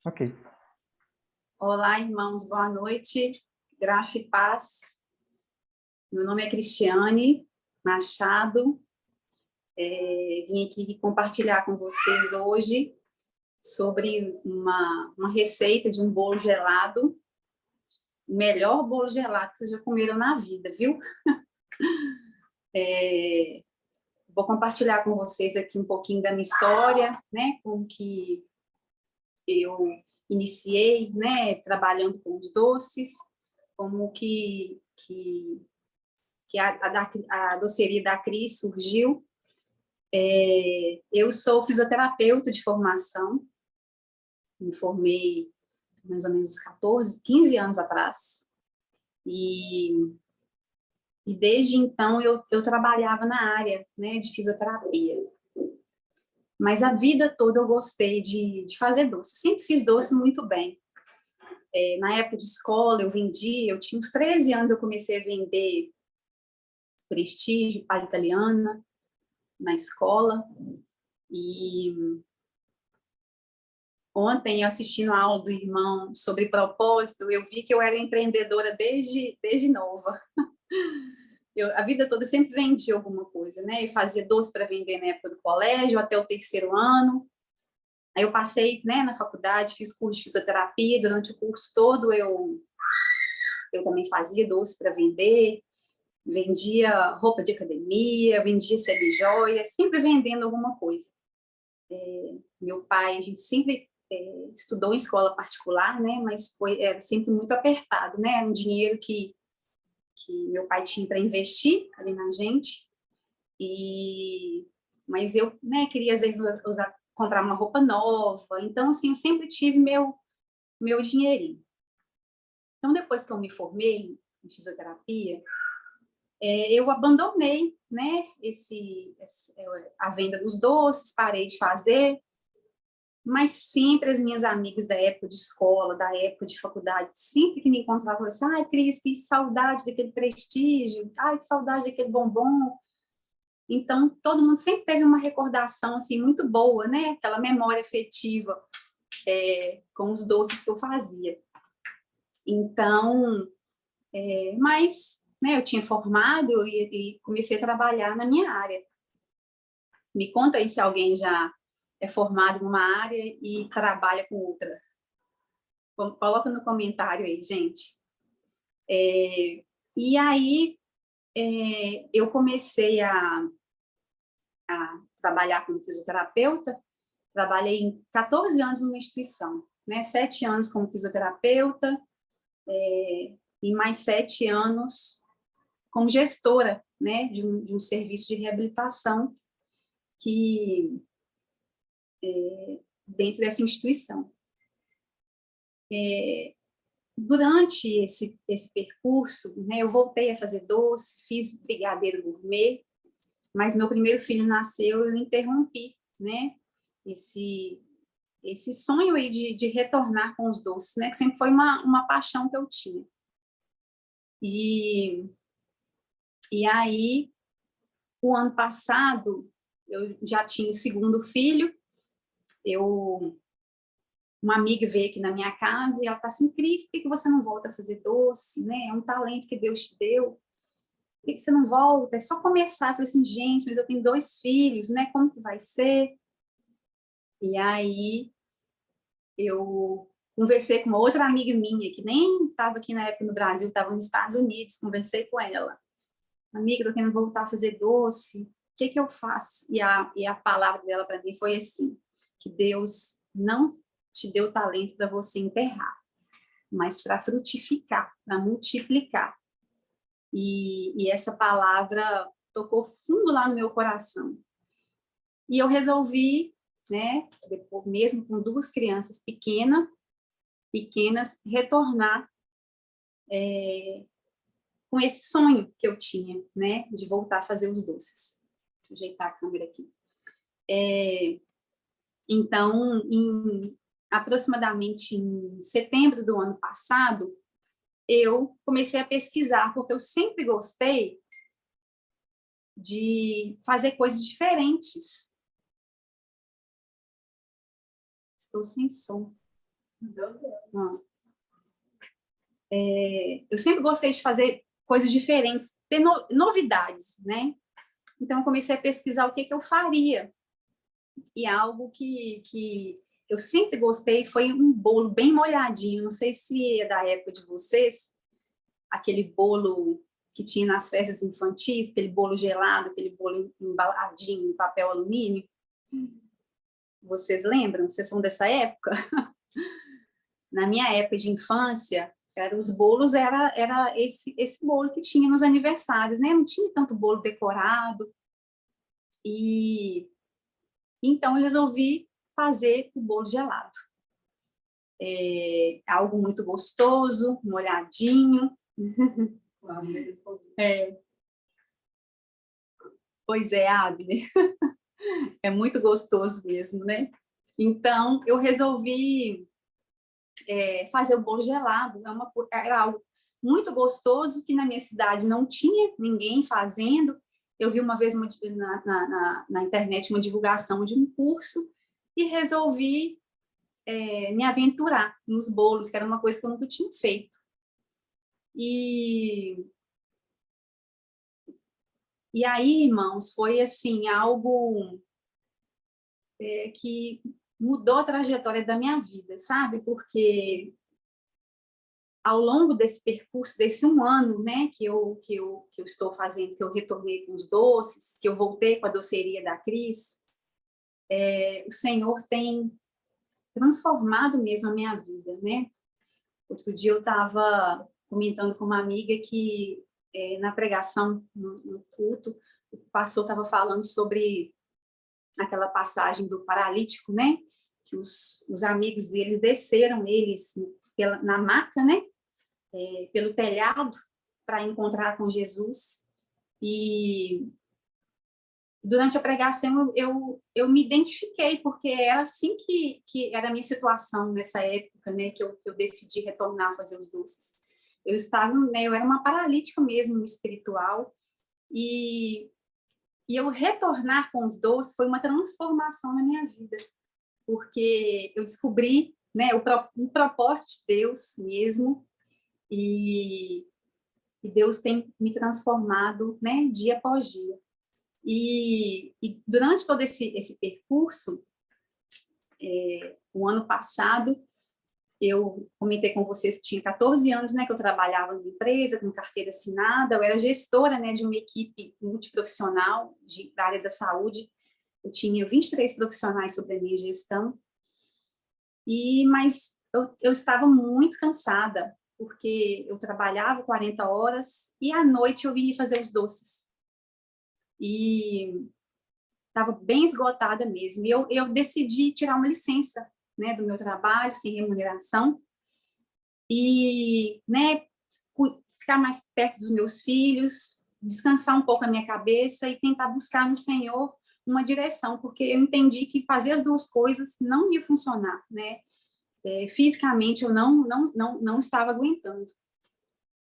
Ok. Olá, irmãos, boa noite, graça e paz. Meu nome é Cristiane Machado. Vim aqui compartilhar com vocês hoje sobre uma receita de um bolo gelado, o melhor bolo gelado que vocês já comeram na vida, viu? Vou compartilhar com vocês aqui um pouquinho da minha história, né? Como que eu iniciei, né? Trabalhando com os doces, como que a doceria da Cris surgiu. Eu sou fisioterapeuta de formação, me formei mais ou menos uns 14, 15 anos atrás, e desde então eu trabalhava na área, né, de fisioterapia. Mas a vida toda eu gostei de fazer doce, sempre fiz doce muito bem. Na época de escola eu vendia, eu tinha uns 13 anos, eu comecei a vender prestígio, palha italiana, na escola. E ontem, eu assistindo a aula do irmão sobre propósito, eu vi que eu era empreendedora desde nova. A vida toda sempre vendi alguma coisa, né? Eu fazia doce para vender na época do colégio, até o terceiro ano. Aí eu passei, né, na faculdade, fiz curso de fisioterapia. Durante o curso todo, eu também fazia doce para vender. Vendia roupa de academia, vendia semijoias, sempre vendendo alguma coisa. Meu pai, a gente sempre estudou em escola particular, né? Mas era sempre muito apertado, né? Era um dinheiro que meu pai tinha para investir ali na gente. Mas eu, né, queria às vezes comprar uma roupa nova. Então, assim, eu sempre tive meu dinheirinho. Então, depois que eu me formei em fisioterapia, eu abandonei, né, a venda dos doces, parei de fazer. Mas sempre as minhas amigas da época de escola, da época de faculdade, sempre que me encontravam, falavam assim: ai, Cris, que saudade daquele prestígio, ai, que saudade daquele bombom. Então, todo mundo sempre teve uma recordação, assim, muito boa, né? Aquela memória afetiva com os doces que eu fazia. Então, mas, né, eu tinha formado e comecei a trabalhar na minha área. Me conta aí se alguém já é formado numa área e trabalha com outra. Coloca no comentário aí, gente. E aí, eu comecei a trabalhar como fisioterapeuta. Trabalhei em 14 anos numa instituição, né? 7 anos como fisioterapeuta e mais 7 anos como gestora, né? De um serviço de reabilitação que dentro dessa instituição. Durante esse percurso, né, eu voltei a fazer doce, fiz brigadeiro gourmet, mas meu primeiro filho nasceu e eu interrompi, né, esse sonho aí de retornar com os doces, né, que sempre foi uma paixão que eu tinha. E aí, o ano passado, eu já tinha o segundo filho, uma amiga veio aqui na minha casa e ela tá assim: Cris, por que você não volta a fazer doce, né? É um talento que Deus te deu. Por que você não volta? É só começar. Eu falei assim: gente, mas eu tenho 2 filhos, né? Como que vai ser? E aí eu conversei com uma outra amiga minha que nem estava aqui na época no Brasil, estava nos Estados Unidos. Conversei com ela: amiga, eu querendo voltar a fazer doce. O que eu faço? E a palavra dela para mim foi assim: que Deus não te deu talento para você enterrar, mas para frutificar, para multiplicar. E essa palavra tocou fundo lá no meu coração. E eu resolvi, né, depois, mesmo com 2 crianças pequenas, retornar com esse sonho que eu tinha, né, de voltar a fazer os doces. Deixa eu ajeitar a câmera aqui. Então, aproximadamente em setembro do ano passado, eu comecei a pesquisar, porque eu sempre gostei de fazer coisas diferentes. Estou sem som. Ah. Eu sempre gostei de fazer coisas diferentes, ter novidades, né? Então, eu comecei a pesquisar o que eu faria. E algo que eu sempre gostei foi um bolo bem molhadinho. Não sei se é da época de vocês, aquele bolo que tinha nas festas infantis, aquele bolo gelado, aquele bolo embaladinho em papel alumínio. Vocês lembram? Vocês são dessa época? Na minha época de infância, os bolos era esse bolo que tinha nos aniversários, né? Não tinha tanto bolo decorado. E então eu resolvi fazer o bolo gelado. É algo muito gostoso, molhadinho. É. Pois é, Abner. É muito gostoso mesmo, né? Então, eu resolvi fazer o bolo gelado. Era algo muito gostoso que na minha cidade não tinha ninguém fazendo. Eu vi uma vez na internet uma divulgação de um curso e resolvi me aventurar nos bolos, que era uma coisa que eu nunca tinha feito. E aí, irmãos, foi assim, algo que mudou a trajetória da minha vida, sabe? Porque ao longo desse percurso, desse um ano, né, que eu estou fazendo, que eu retornei com os doces, que eu voltei com a doceria da Cris, o Senhor tem transformado mesmo a minha vida, né? Outro dia eu estava comentando com uma amiga que na pregação, no culto, o pastor estava falando sobre aquela passagem do paralítico, né? Que os amigos deles desceram eles na maca, né? Pelo telhado para encontrar com Jesus. E durante a pregação eu me identifiquei, porque era assim que era a minha situação nessa época, né? Que eu decidi retornar a fazer os doces. Eu estava, né? Eu era uma paralítica mesmo espiritual. E eu retornar com os doces foi uma transformação na minha vida, porque eu descobri, né, um propósito de Deus mesmo, e Deus tem me transformado, né, dia após dia. E durante todo esse percurso, o ano passado, eu comentei com vocês que tinha 14 anos, né, que eu trabalhava numa empresa com carteira assinada, eu era gestora, né, de uma equipe multiprofissional da área da saúde. Eu tinha 23 profissionais sob a minha gestão, mas eu estava muito cansada, porque eu trabalhava 40 horas e à noite eu vinha fazer os doces. E estava bem esgotada mesmo. E eu decidi tirar uma licença, né, do meu trabalho, sem remuneração, e, né, ficar mais perto dos meus filhos, descansar um pouco a minha cabeça e tentar buscar no Senhor uma direção, porque eu entendi que fazer as duas coisas não ia funcionar, né? Fisicamente eu não estava aguentando.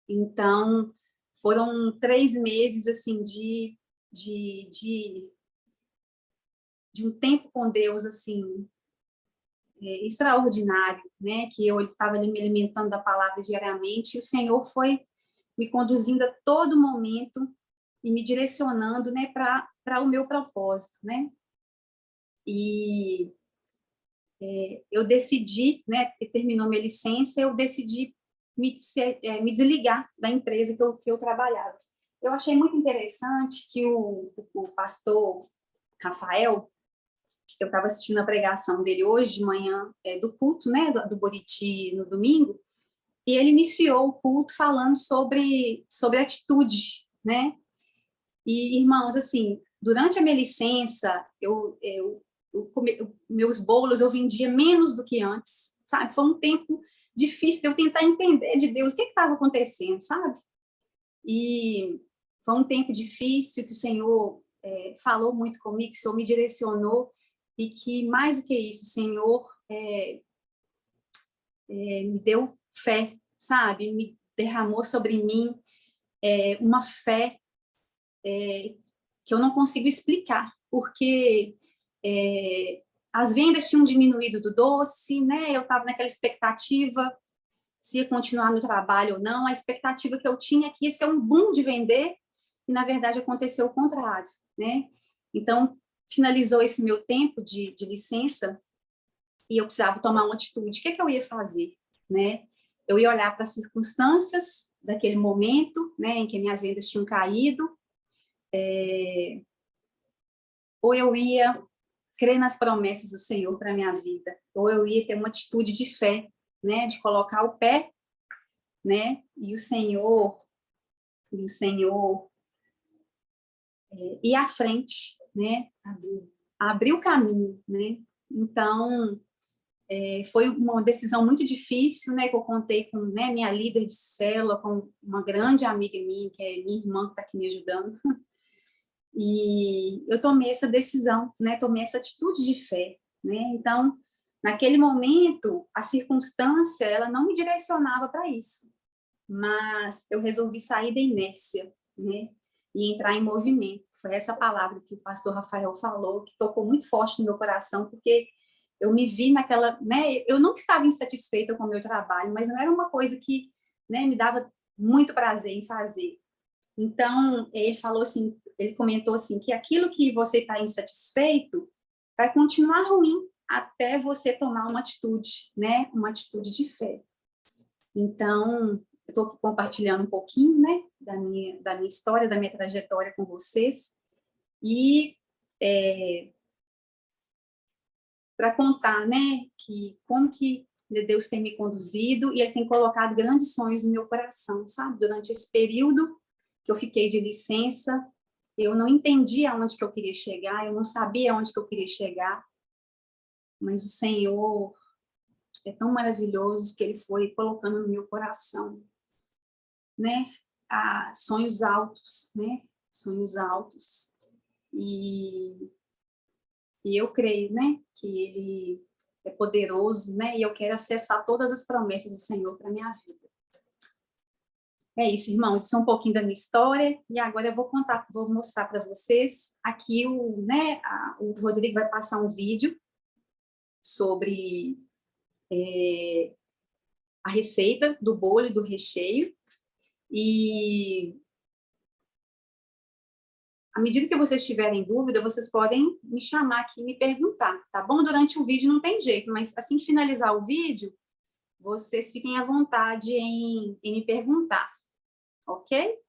Então, foram 3 meses, assim, de um tempo com Deus, assim, extraordinário, né? Que eu estava ali me alimentando da palavra diariamente, e o Senhor foi me conduzindo a todo momento e me direcionando, né, para o meu propósito, né? E eu decidi, né, terminou minha licença, eu decidi me desligar da empresa que eu trabalhava. Eu achei muito interessante que o pastor Rafael, eu estava assistindo a pregação dele hoje de manhã, do culto, né, do Boriti no domingo, e ele iniciou o culto falando sobre atitude, né? E, irmãos, assim, durante a minha licença, meus bolos eu vendia menos do que antes, sabe? Foi um tempo difícil de eu tentar entender de Deus o que estava acontecendo, sabe? E foi um tempo difícil que o Senhor falou muito comigo, que o Senhor me direcionou, e que, mais do que isso, o Senhor me deu fé, sabe? Me derramou sobre mim uma fé que eu não consigo explicar, porque as vendas tinham diminuído do doce, né? Eu estava naquela expectativa se ia continuar no trabalho ou não. A expectativa que eu tinha é que ia ser um boom de vender, e na verdade aconteceu o contrário, né? Então, finalizou esse meu tempo de licença e eu precisava tomar uma atitude. O que eu ia fazer, né? Eu ia olhar para as circunstâncias daquele momento, né, em que minhas vendas tinham caído, ou eu ia crer nas promessas do Senhor para a minha vida, ou eu ia ter uma atitude de fé, né, de colocar o pé, né, e o Senhor ir à frente, né, abrir o caminho, né. Então, foi uma decisão muito difícil, né, que eu contei com, né, minha líder de célula, com uma grande amiga minha, que é minha irmã, que está aqui me ajudando, e eu tomei essa decisão, né, tomei essa atitude de fé, né, então, naquele momento, a circunstância, ela não me direcionava para isso, mas eu resolvi sair da inércia, né, e entrar em movimento. Foi essa palavra que o pastor Rafael falou, que tocou muito forte no meu coração, porque eu me vi naquela, né, eu não estava insatisfeita com o meu trabalho, mas não era uma coisa que, né, me dava muito prazer em fazer. Então, ele falou assim, ele comentou assim, que aquilo que você está insatisfeito vai continuar ruim até você tomar uma atitude, né, uma atitude de fé. Então, eu estou compartilhando um pouquinho, né, da minha história, da minha trajetória com vocês, e para contar, né, que como que Deus tem me conduzido e Ele tem colocado grandes sonhos no meu coração, sabe? Durante esse período que eu fiquei de licença, eu não entendia aonde que eu queria chegar, eu não sabia aonde que eu queria chegar, mas o Senhor é tão maravilhoso que Ele foi colocando no meu coração, né? Sonhos altos, né? Sonhos altos. E eu creio, né, que Ele é poderoso, né, e eu quero acessar todas as promessas do Senhor para minha vida. É isso, irmãos, isso é um pouquinho da minha história, e agora eu vou mostrar para vocês, aqui o Rodrigo vai passar um vídeo sobre a receita do bolo e do recheio, e à medida que vocês tiverem dúvida, vocês podem me chamar aqui e me perguntar, tá bom? Durante o vídeo não tem jeito, mas assim que finalizar o vídeo, vocês fiquem à vontade em me perguntar, ok?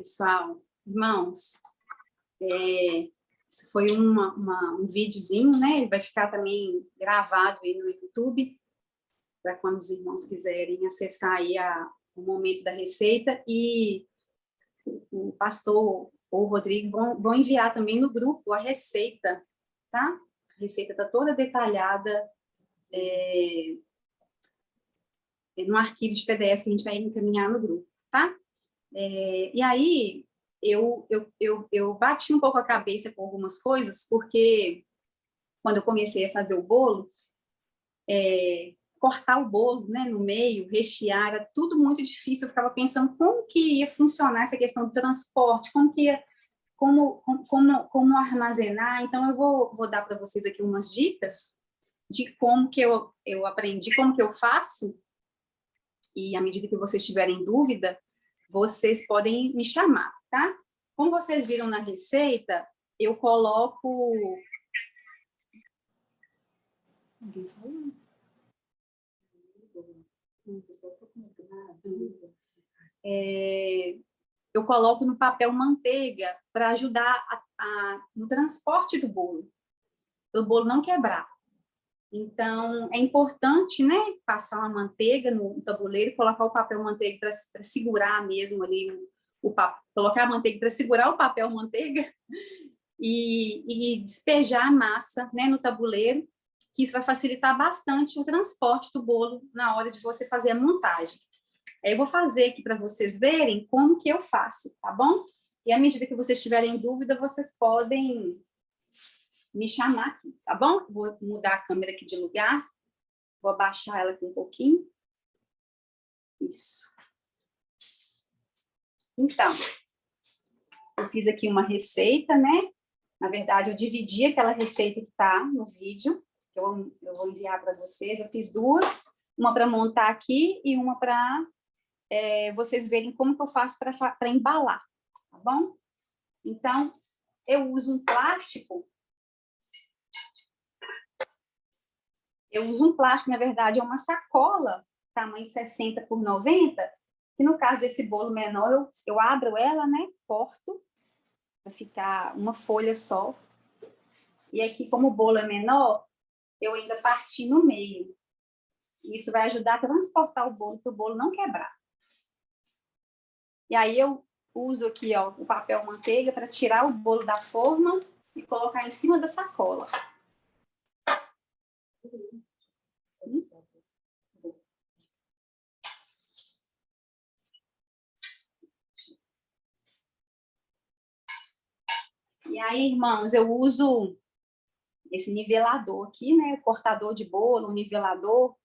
pessoal, irmãos, isso foi um videozinho, né? Ele vai ficar também gravado aí no YouTube, para quando os irmãos quiserem acessar aí o momento da receita, e o pastor ou o Rodrigo vão enviar também no grupo a receita, tá? A receita está toda detalhada no arquivo de PDF que a gente vai encaminhar no grupo, tá? E aí, eu bati um pouco a cabeça com algumas coisas, porque quando eu comecei a fazer o bolo, cortar o bolo, né, no meio, rechear, era tudo muito difícil. Eu ficava pensando como que ia funcionar essa questão do transporte, como armazenar. Então, eu vou dar para vocês aqui umas dicas de como que eu aprendi, como que eu faço, e à medida que vocês tiverem dúvida, vocês podem me chamar, tá? Como vocês viram na receita, eu coloco... Alguém falou? Eu coloco no papel manteiga para ajudar no transporte do bolo, para o bolo não quebrar. Então, é importante, né, passar uma manteiga no tabuleiro, colocar o papel manteiga para segurar mesmo ali colocar a manteiga para segurar o papel manteiga e despejar a massa, né, no tabuleiro, que isso vai facilitar bastante o transporte do bolo na hora de você fazer a montagem. Eu vou fazer aqui para vocês verem como que eu faço, tá bom? E à medida que vocês tiverem dúvida, vocês podem me chamar aqui, tá bom? Vou mudar a câmera aqui de lugar. Vou abaixar ela aqui um pouquinho. Isso. Então, eu fiz aqui uma receita, né? Na verdade, eu dividi aquela receita que está no vídeo, que eu vou enviar para vocês. Eu fiz duas, uma para montar aqui e uma para vocês verem como que eu faço para embalar, tá bom? Então, eu uso um plástico. Na verdade, é uma sacola, tamanho 60 por 90, que no caso desse bolo menor, eu abro ela, né? Corto, para ficar uma folha só. E aqui, como o bolo é menor, eu ainda parti no meio. Isso vai ajudar a transportar o bolo, para o bolo não quebrar. E aí eu uso aqui, ó, o papel manteiga para tirar o bolo da forma e colocar em cima da sacola. E aí, irmãos, eu uso esse nivelador aqui, né? Cortador de bolo, nivelador.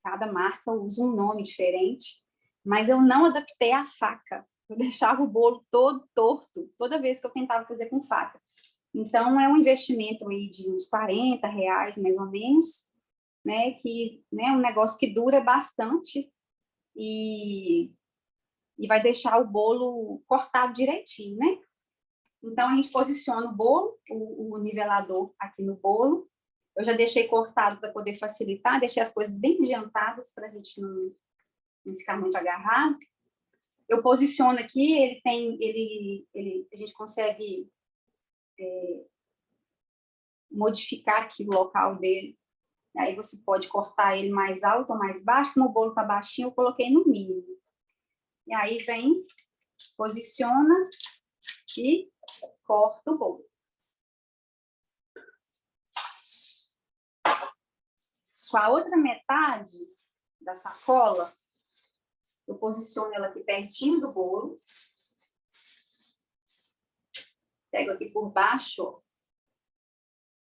Cada marca usa um nome diferente, mas eu não adaptei a faca. Eu deixava o bolo todo torto, toda vez que eu tentava fazer com faca. Então, é um investimento aí de uns R$40, mais ou menos, né? Que, né, um negócio que dura bastante e vai deixar o bolo cortado direitinho, né? Então, a gente posiciona o bolo, o nivelador aqui no bolo. Eu já deixei cortado para poder facilitar, deixei as coisas bem adiantadas para a gente não ficar muito agarrado. Eu posiciono aqui, a gente consegue modificar aqui o local dele. Aí você pode cortar ele mais alto ou mais baixo. Como o bolo está baixinho, eu coloquei no mínimo. E aí vem, posiciona e corta o bolo. Com a outra metade da sacola, eu posiciono ela aqui pertinho do bolo. Pego aqui por baixo, ó,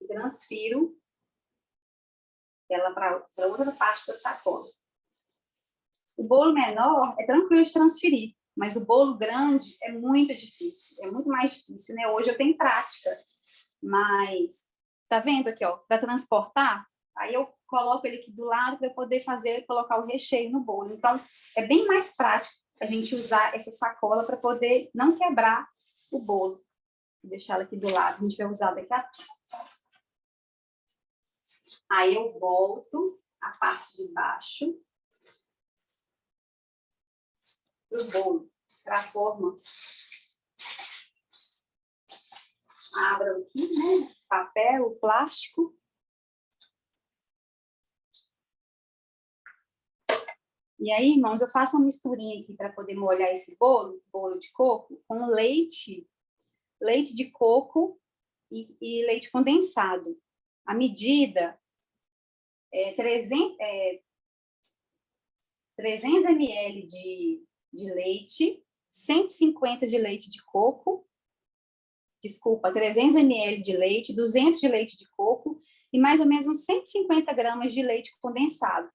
e transfiro ela para outra parte da sacola. O bolo menor é tranquilo de transferir, mas o bolo grande é muito difícil, é muito mais difícil, né? Hoje eu tenho prática, mas tá vendo aqui, ó, para transportar, aí eu coloco ele aqui do lado para poder colocar o recheio no bolo. Então, é bem mais prático a gente usar essa sacola para poder não quebrar o bolo. Vou deixar ela aqui do lado, a gente vai usar daqui a pouco. Aí eu volto a parte de baixo. do bolo para a forma. Abro aqui, né? Papel, plástico. E aí, irmãos, eu faço uma misturinha aqui para poder molhar esse bolo de coco, com leite de coco e leite condensado. A medida é 300 ml de leite, 150 de leite de coco, desculpa, 300 ml de leite, 200 de leite de coco e mais ou menos uns 150 gramas de leite condensado.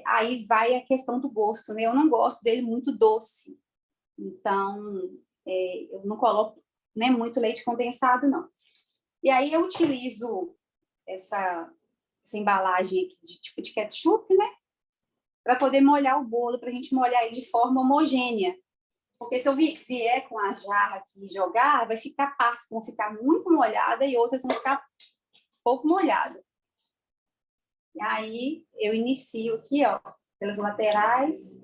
Aí vai a questão do gosto, né? Eu não gosto dele muito doce, então eu não coloco, né, muito leite condensado, não. E aí eu utilizo essa embalagem aqui de tipo de ketchup, né? Para poder molhar o bolo, para a gente molhar ele de forma homogênea. Porque se eu vier com a jarra aqui e jogar, vai ficar partes que vão ficar muito molhadas e outras vão ficar pouco molhadas. E aí eu inicio aqui, ó, pelas laterais.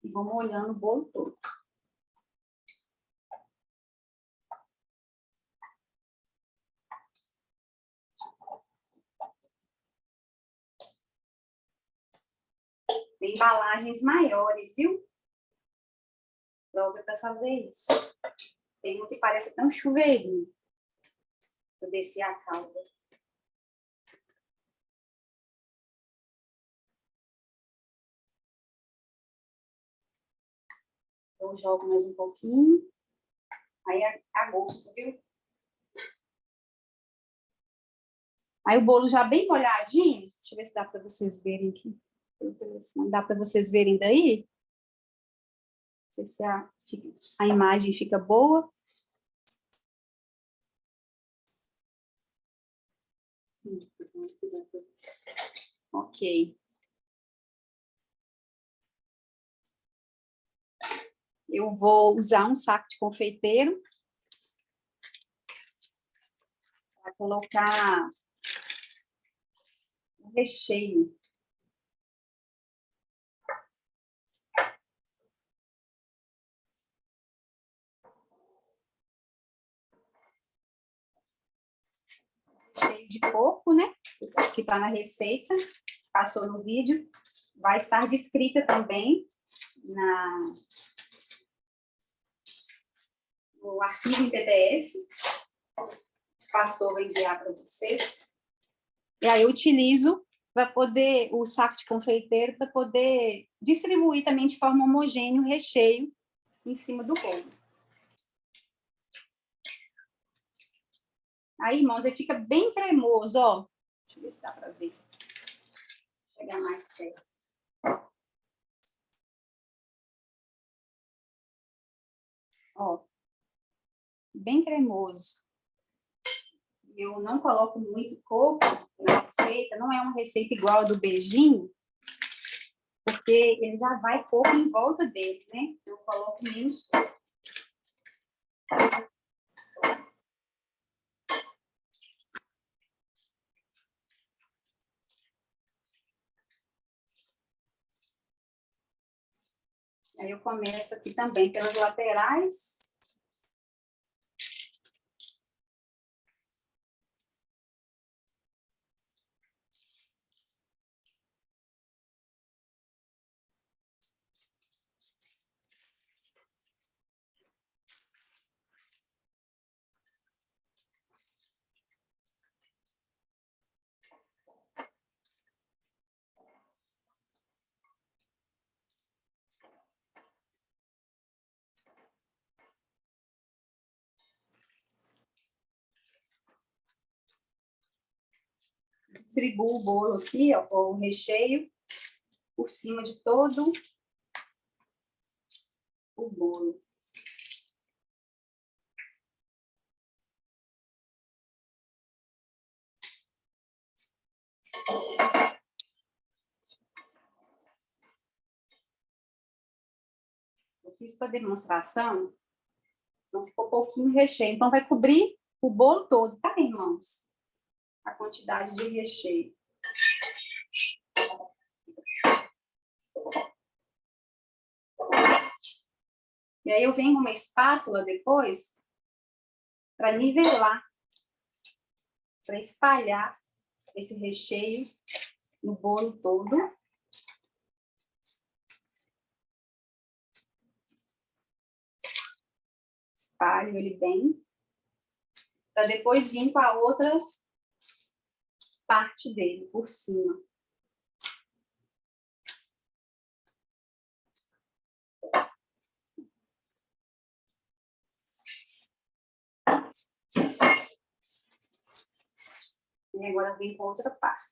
E vou molhando o bolo todo. Tem embalagens maiores, viu? Logo para fazer isso. Tem um que parece até um chuveirinho. Vou descer a calda. Eu jogo mais um pouquinho. Aí a gosto, viu? Aí o bolo já bem molhadinho. Deixa eu ver se dá para vocês verem aqui. Pelo telefone. Dá para vocês verem daí? Não sei se a imagem fica boa. Sim. Ok. Eu vou usar um saco de confeiteiro para colocar o recheio. Recheio de coco, né? Que está na receita, passou no vídeo. Vai estar descrita também no arquivo em PDF. O pastor vai enviar para vocês. E aí eu utilizo para poder, o saco de confeiteiro, para poder distribuir também de forma homogênea o recheio em cima do bolo. Aí, irmãos, ele fica bem cremoso, ó. Deixa eu ver se dá para ver. Vou chegar mais perto. Ó, bem cremoso. Eu não coloco muito coco na receita, não é uma receita igual a do beijinho, porque ele já vai coco em volta dele, né? Eu coloco menos coco. Aí eu começo aqui também pelas laterais. Distribuo o bolo aqui, ó, com o recheio por cima de todo o bolo. Eu fiz para demonstração, então ficou pouquinho recheio. Então, vai cobrir o bolo todo, tá, irmãos? A quantidade de recheio. E aí eu venho com uma espátula depois para nivelar, para espalhar esse recheio no bolo todo. Espalho ele bem, para depois vir com a outra parte dele, por cima. E agora eu venho com a outra parte.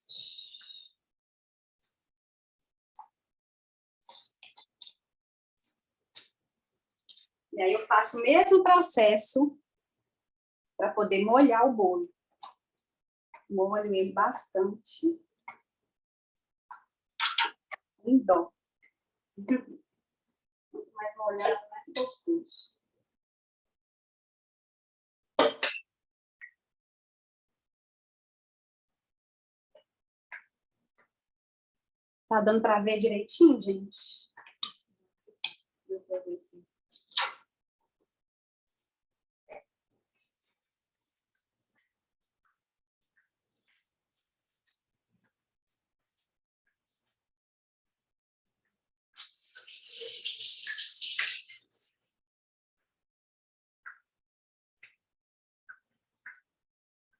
E aí eu faço o mesmo processo para poder molhar o bolo. Molho ele bastante. Em dó. Muito mais molhado, mais gostoso. Tá dando para ver direitinho, gente? Deu para ver sim.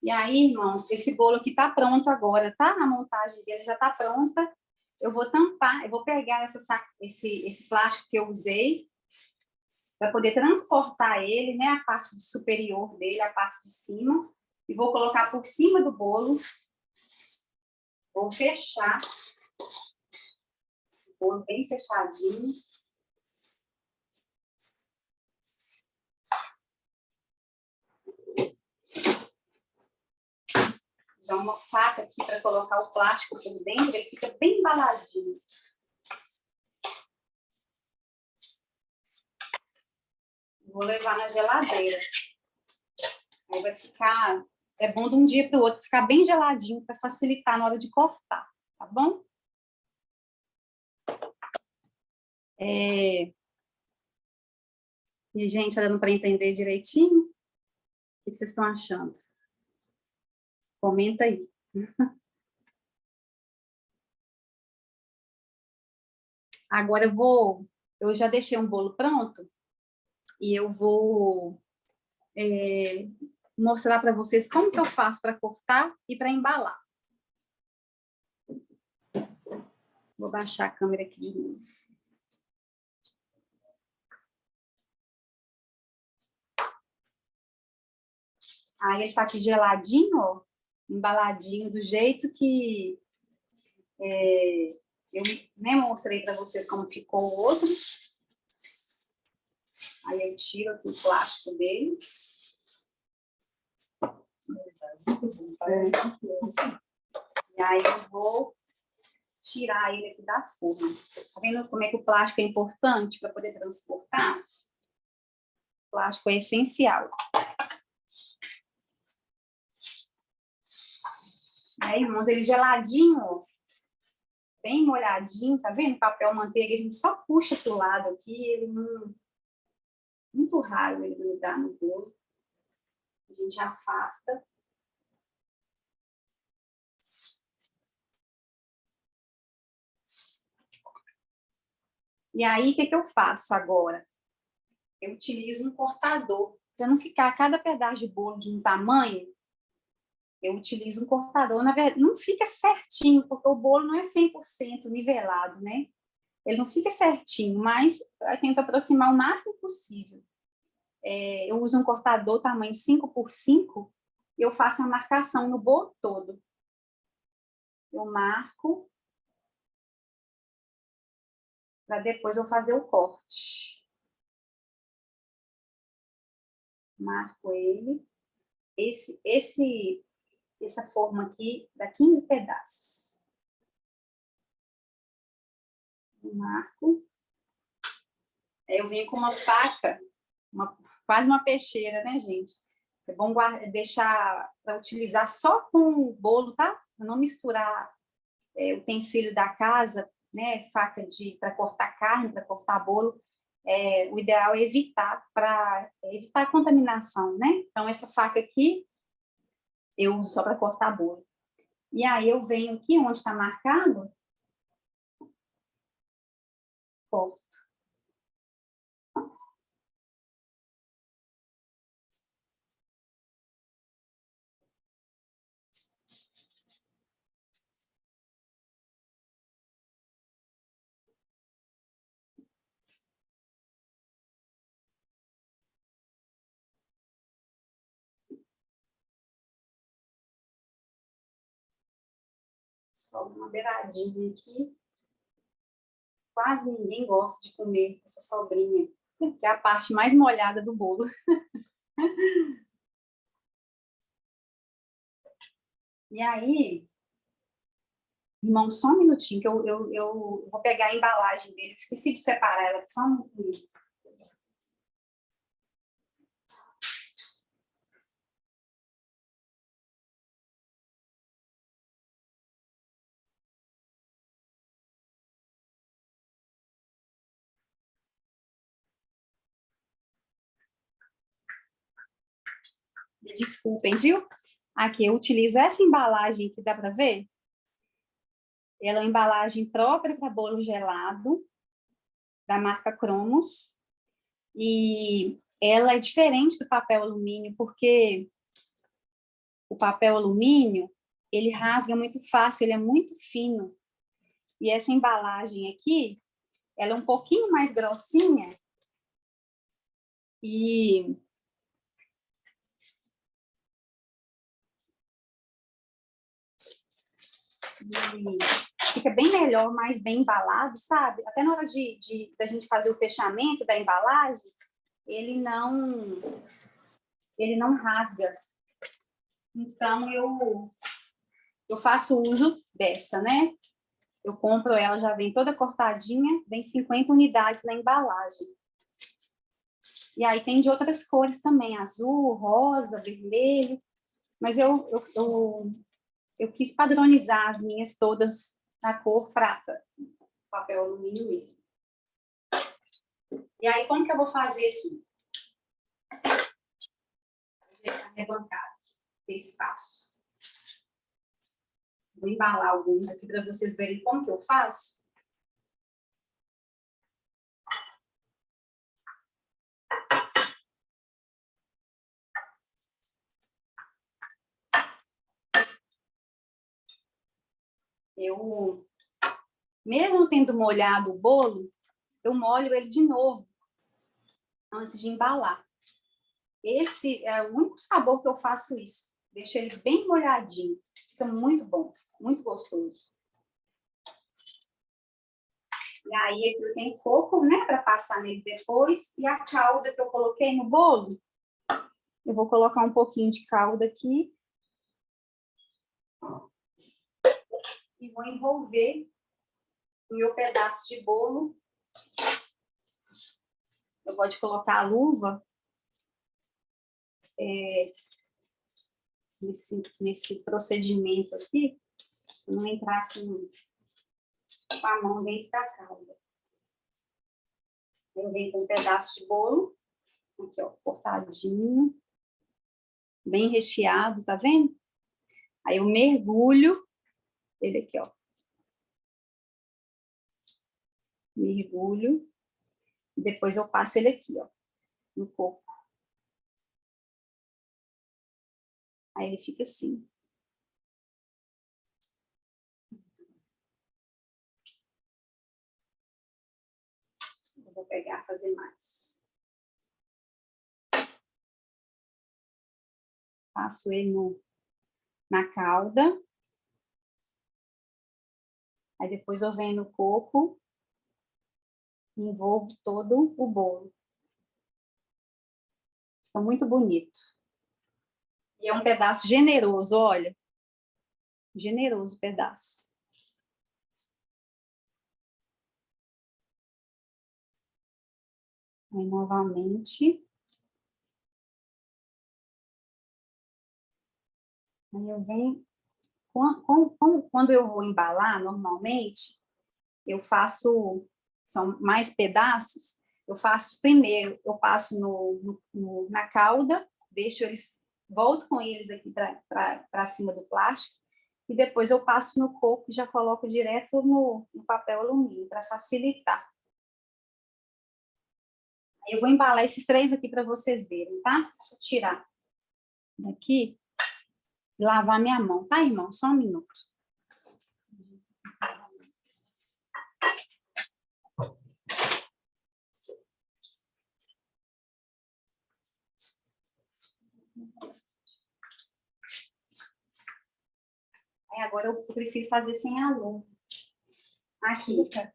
E aí, irmãos, esse bolo aqui tá pronto agora, tá? A montagem dele já tá pronta. Eu vou tampar, eu vou pegar esse plástico que eu usei para poder transportar ele, né? A parte superior dele, a parte de cima. E vou colocar por cima do bolo. Vou fechar. O bolo bem fechadinho. Usar uma faca aqui para colocar o plástico por dentro, ele fica bem embaladinho. Vou levar na geladeira. Aí vai ficar... É bom de um dia para o outro ficar bem geladinho para facilitar na hora de cortar, tá bom? E, gente, dando para entender direitinho? O que vocês estão achando? Comenta aí. Agora eu já deixei um bolo pronto e eu vou mostrar para vocês como que eu faço para cortar e para embalar. Vou baixar a câmera aqui de novo. Aí ele tá aqui geladinho, ó, embaladinho, do jeito que eu nem mostrei para vocês como ficou o outro. Aí eu tiro aqui o plástico dele. E aí eu vou tirar ele aqui da forma. Tá vendo como é que o plástico é importante para poder transportar? O plástico é essencial. Aí, irmãos, ele geladinho, ó, bem molhadinho, tá vendo? Papel manteiga, a gente só puxa pro lado aqui, ele não... Muito raro ele grudar no bolo. A gente afasta. E aí, o que eu faço agora? Eu utilizo um cortador. Para não ficar cada pedaço de bolo de um tamanho, eu utilizo um cortador. Na verdade, não fica certinho, porque o bolo não é 100% nivelado, né? Ele não fica certinho, mas eu tento aproximar o máximo possível. Eu uso um cortador tamanho 5x5 e eu faço uma marcação no bolo todo. Eu marco para depois eu fazer o corte. Marco ele. Essa forma aqui dá 15 pedaços. Eu marco. Aí eu venho com uma faca, quase uma peixeira, né, gente? É bom deixar para utilizar só com o bolo, tá? Para não misturar o utensílio da casa, né? Faca para cortar carne, para cortar bolo. o ideal é evitar, para evitar a contaminação, né? Então, essa faca aqui, eu uso só para cortar bolo. E aí, eu venho aqui, onde está marcado, corto. Só uma beiradinha aqui. Quase ninguém gosta de comer essa sobrinha, que é a parte mais molhada do bolo. E aí, irmão, só um minutinho, que eu vou pegar a embalagem dele. Esqueci de separar ela, só um minuto. Me desculpem, viu? Aqui, eu utilizo essa embalagem que dá para ver. Ela é uma embalagem própria para bolo gelado, da marca Cromos. E ela é diferente do papel alumínio, porque o papel alumínio, ele rasga muito fácil, ele é muito fino. E essa embalagem aqui, ela é um pouquinho mais grossinha e fica bem melhor, mais bem embalado, sabe? Até na hora da gente fazer o fechamento da embalagem, ele não rasga. Então, eu faço uso dessa, né? Eu compro ela, já vem toda cortadinha, vem 50 unidades na embalagem. E aí tem de outras cores também, azul, rosa, vermelho. Mas eu quis padronizar as minhas todas na cor prata, papel alumínio mesmo. E aí, como que eu vou fazer aqui? A minha bancada, tem espaço. Vou embalar alguns aqui para vocês verem como que eu faço. Eu, mesmo tendo molhado o bolo, eu molho ele de novo antes de embalar. Esse é o único sabor que eu faço isso. Deixo ele bem molhadinho. Fica muito bom, muito gostoso. E aí aqui eu tenho coco, né, para passar nele depois. E a calda que eu coloquei no bolo, eu vou colocar um pouquinho de calda aqui. E vou envolver o meu pedaço de bolo. Eu gosto de colocar a luva nesse procedimento aqui, para não entrar com a mão dentro da calda. Eu venho com um pedaço de bolo, aqui ó, cortadinho, bem recheado, tá vendo? Aí eu mergulho ele aqui, ó. Mergulho. Depois eu passo ele aqui, ó, no corpo. Aí ele fica assim. Eu vou pegar e fazer mais. Passo ele na calda. Aí depois eu venho no coco e envolvo todo o bolo. Fica muito bonito. E é um pedaço generoso, olha. Generoso o pedaço. Aí, novamente. Aí eu venho... Quando eu vou embalar, normalmente, eu faço... São mais pedaços. Eu faço primeiro, eu passo na calda, deixo eles, volto com eles aqui para cima do plástico, e depois eu passo no coco e já coloco direto no papel alumínio, para facilitar. Eu vou embalar esses 3 aqui para vocês verem, tá? Deixa eu tirar daqui e lavar minha mão, tá, irmão? Só um minuto. Aí agora eu prefiro fazer sem a luz. Aqui, deixa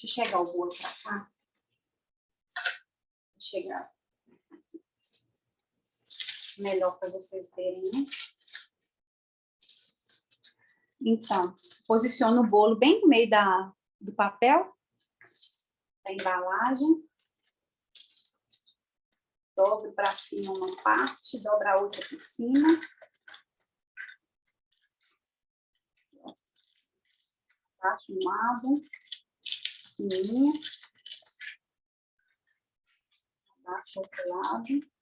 eu chegar o bolo para cá. Chegar melhor para vocês verem, né? Então, posiciono o bolo bem no meio do papel, da embalagem. Dobro para cima uma parte, dobra a outra por cima. Baixo um lado, pequenininha. Baixo o outro lado.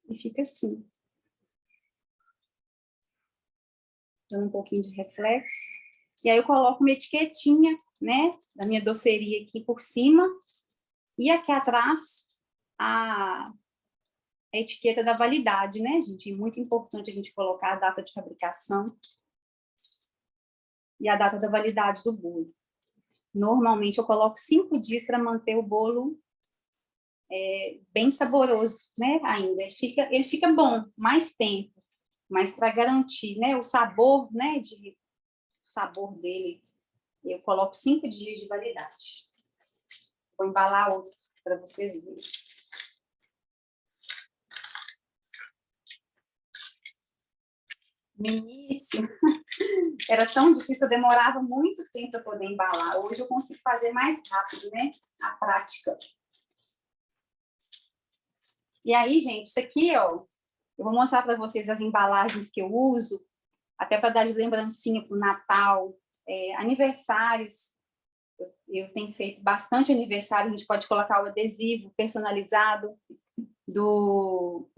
E fica assim. Dando um pouquinho de reflexo. E aí eu coloco uma etiquetinha, né, da minha doceria aqui por cima. E aqui atrás, a etiqueta da validade, né, gente? É muito importante a gente colocar a data de fabricação e a data da validade do bolo. Normalmente eu coloco 5 dias para manter o bolo bem saboroso, né, ainda. Ele fica bom, mais tempo, mas para garantir, né, o sabor, né, o sabor dele, eu coloco 5 dias de validade. Vou embalar outro para vocês verem. No início, era tão difícil, eu demorava muito tempo para poder embalar. Hoje eu consigo fazer mais rápido, né, a prática. E aí, gente, isso aqui, ó, eu vou mostrar para vocês as embalagens que eu uso, até para dar de lembrancinha para o Natal, aniversários. Eu tenho feito bastante aniversário, a gente pode colocar o adesivo personalizado do...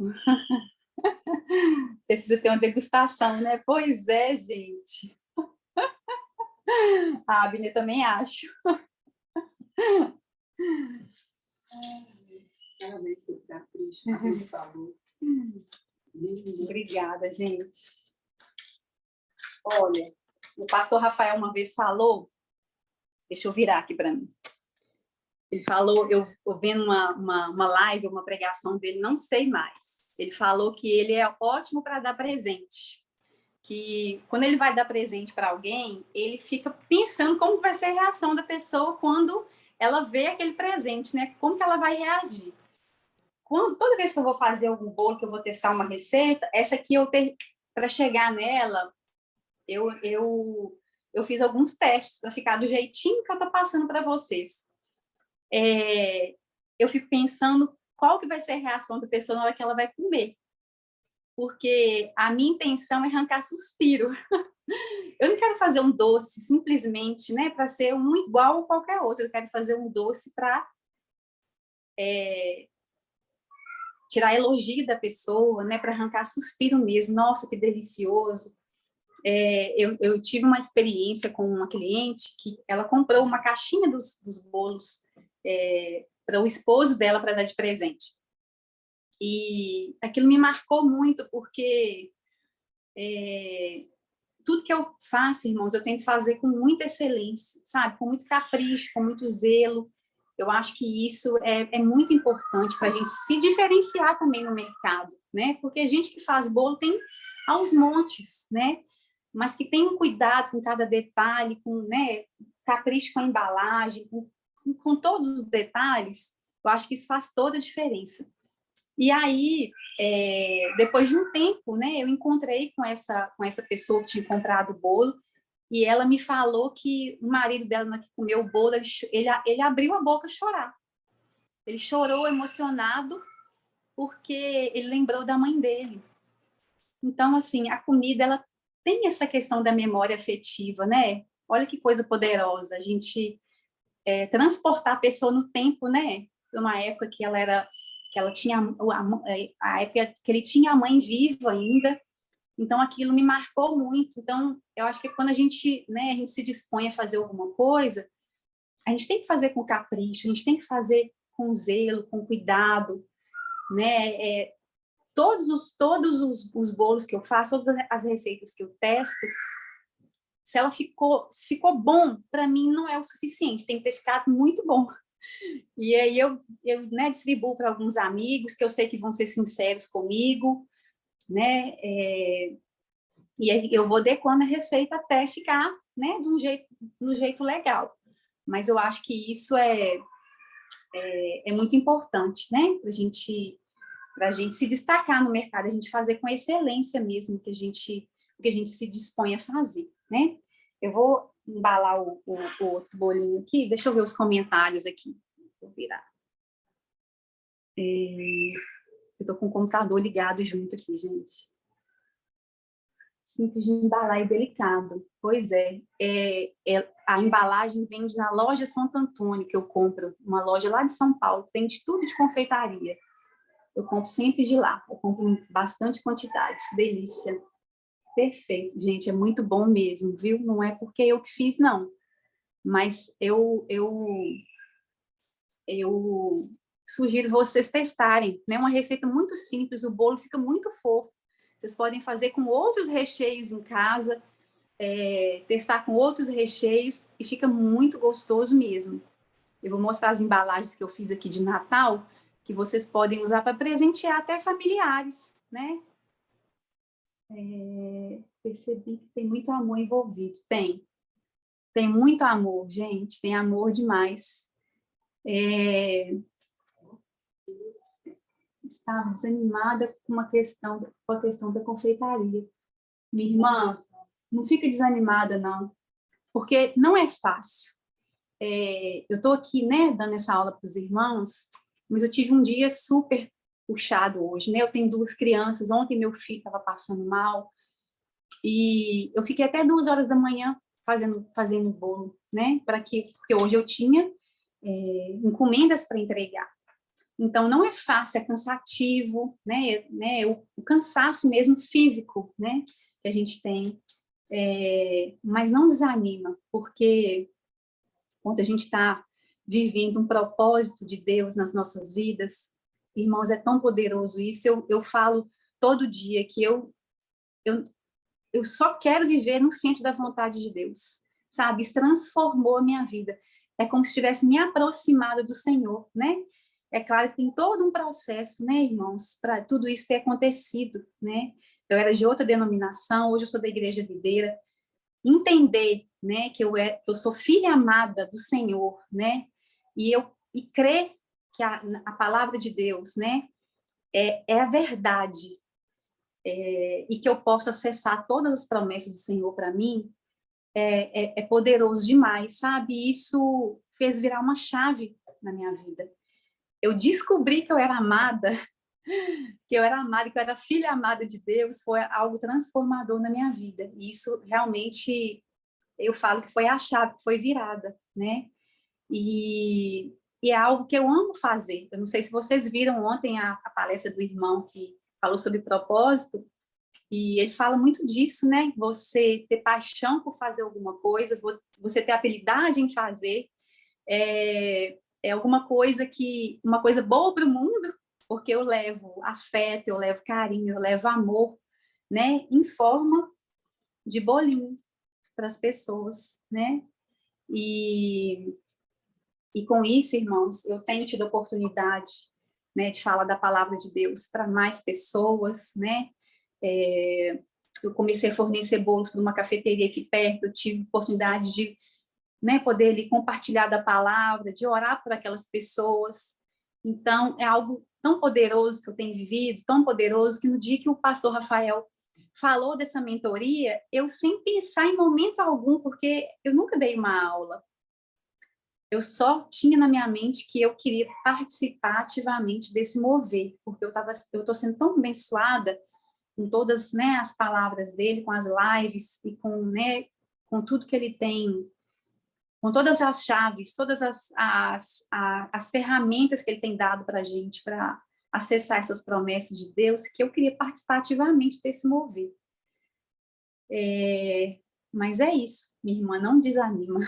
Precisa ter uma degustação, né? Pois é, gente. A Abner também acho. Parabéns pelo capricho, pelo sabor. Obrigada, gente. Olha, o pastor Rafael uma vez falou, deixa eu virar aqui para mim. Ele falou, eu vendo uma live, uma pregação dele, não sei mais. Ele falou que ele é ótimo para dar presente. Que quando ele vai dar presente para alguém, ele fica pensando como vai ser a reação da pessoa quando ela vê aquele presente, né? Como que ela vai reagir. Toda vez que eu vou fazer algum bolo, que eu vou testar uma receita, essa aqui para chegar nela, eu fiz alguns testes para ficar do jeitinho que eu estou passando para vocês. Eu fico pensando qual que vai ser a reação da pessoa na hora que ela vai comer. Porque a minha intenção é arrancar suspiro. Eu não quero fazer um doce simplesmente, né, para ser um igual a qualquer outro. Eu quero fazer um doce para tirar elogio da pessoa, né, para arrancar suspiro mesmo. Nossa, que delicioso. Eu tive uma experiência com uma cliente que ela comprou uma caixinha dos bolos para o esposo dela para dar de presente. E aquilo me marcou muito, porque tudo que eu faço, irmãos, eu tento fazer com muita excelência, sabe? Com muito capricho, com muito zelo. Eu acho que isso é muito importante para a gente se diferenciar também no mercado, né? Porque a gente que faz bolo tem aos montes, né? Mas que tem um cuidado com cada detalhe, com, né, capricho com a embalagem, com todos os detalhes, eu acho que isso faz toda a diferença. E aí, depois de um tempo, né, eu encontrei com essa pessoa que tinha comprado o bolo, e ela me falou que o marido dela, que comeu o bolo, ele abriu a boca a chorar. Ele chorou emocionado porque ele lembrou da mãe dele. Então, assim, a comida, ela tem essa questão da memória afetiva, né? Olha que coisa poderosa, a gente transportar a pessoa no tempo, né? Numa época que ela tinha a época que ele tinha a mãe viva ainda, então aquilo me marcou muito. Então eu acho que quando a gente, né, a gente se dispõe a fazer alguma coisa, a gente tem que fazer com capricho, a gente tem que fazer com zelo, com cuidado, né? Todos os bolos que eu faço, todas as receitas que eu testo, se ficou bom, para mim não é o suficiente, tem que ter ficado muito bom. E aí eu né, distribuo para alguns amigos que eu sei que vão ser sinceros comigo, né? E aí eu vou adequando a receita até ficar, né, no jeito legal. Mas eu acho que isso é muito importante, né? Para a gente se destacar no mercado, a gente fazer com excelência mesmo o que a gente se dispõe a fazer, né? Eu vou embalar o outro bolinho aqui, deixa eu ver os comentários aqui. Vou virar. Eu estou com o computador ligado junto aqui, gente. Simples de embalar e delicado. Pois a embalagem vende na loja Santo Antônio, que eu compro, uma loja lá de São Paulo, tem de tudo de confeitaria. Eu compro sempre de lá, eu compro em bastante quantidade, delícia. Perfeito, gente, é muito bom mesmo, viu? Não é porque eu que fiz, não. Mas eu sugiro vocês testarem, né? Uma receita muito simples, o bolo fica muito fofo. Vocês podem fazer com outros recheios em casa, testar com outros recheios e fica muito gostoso mesmo. Eu vou mostrar as embalagens que eu fiz aqui de Natal, que vocês podem usar para presentear até familiares, né? Percebi que tem muito amor envolvido. Tem muito amor, gente, tem amor demais. Estava desanimada com a questão da confeitaria. Minha irmã, não fica desanimada, não, porque não é fácil. Eu estou aqui, né, dando essa aula para os irmãos, mas eu tive um dia super puxado hoje, né? Eu tenho 2 crianças, ontem meu filho estava passando mal, e eu fiquei até 2 horas da manhã fazendo bolo, né? Porque hoje eu tinha encomendas para entregar. Então, não é fácil, é cansativo, né? O cansaço mesmo físico, né? Que a gente tem. Mas não desanima, porque quando a gente está vivendo um propósito de Deus nas nossas vidas, irmãos, é tão poderoso isso. Eu falo todo dia que eu só quero viver no centro da vontade de Deus, sabe? Isso transformou a minha vida. É como se tivesse me aproximado do Senhor, né? É claro que tem todo um processo, né, irmãos, para tudo isso ter acontecido, né? Eu era de outra denominação, hoje eu sou da Igreja Videira. Entender, né, que eu sou filha amada do Senhor, né? E crer que a palavra de Deus, né, é a verdade, e que eu posso acessar todas as promessas do Senhor para mim, é poderoso demais, sabe? E isso fez virar uma chave na minha vida. Eu descobri que eu era amada, que eu era filha amada de Deus, foi algo transformador na minha vida. E isso realmente, eu falo que foi a chave, que foi virada, né? E é algo que eu amo fazer. Eu não sei se vocês viram ontem a palestra do irmão que falou sobre propósito, e ele fala muito disso, né? Você ter paixão por fazer alguma coisa, você ter habilidade em fazer, alguma coisa uma coisa boa para o mundo, porque eu levo afeto, eu levo carinho, eu levo amor, né? Em forma de bolinho para as pessoas, né? E com isso, irmãos, eu tenho tido a oportunidade, né, de falar da palavra de Deus para mais pessoas, né? Eu comecei a fornecer bolos para uma cafeteria aqui perto, eu tive oportunidade de, né, poder ali compartilhar da palavra, de orar por aquelas pessoas. Então, é algo tão poderoso que eu tenho vivido, tão poderoso, que no dia que o pastor Rafael falou dessa mentoria, eu sem pensar em momento algum, porque eu nunca dei uma aula, eu só tinha na minha mente que eu queria participar ativamente desse mover, porque eu estou sendo tão abençoada com todas, né, as palavras dele, com as lives e com, né, com tudo que Ele tem, com todas as chaves, todas as ferramentas que Ele tem dado para a gente para acessar essas promessas de Deus, que eu queria participar ativamente desse mover. Mas é isso, minha irmã, não desanima.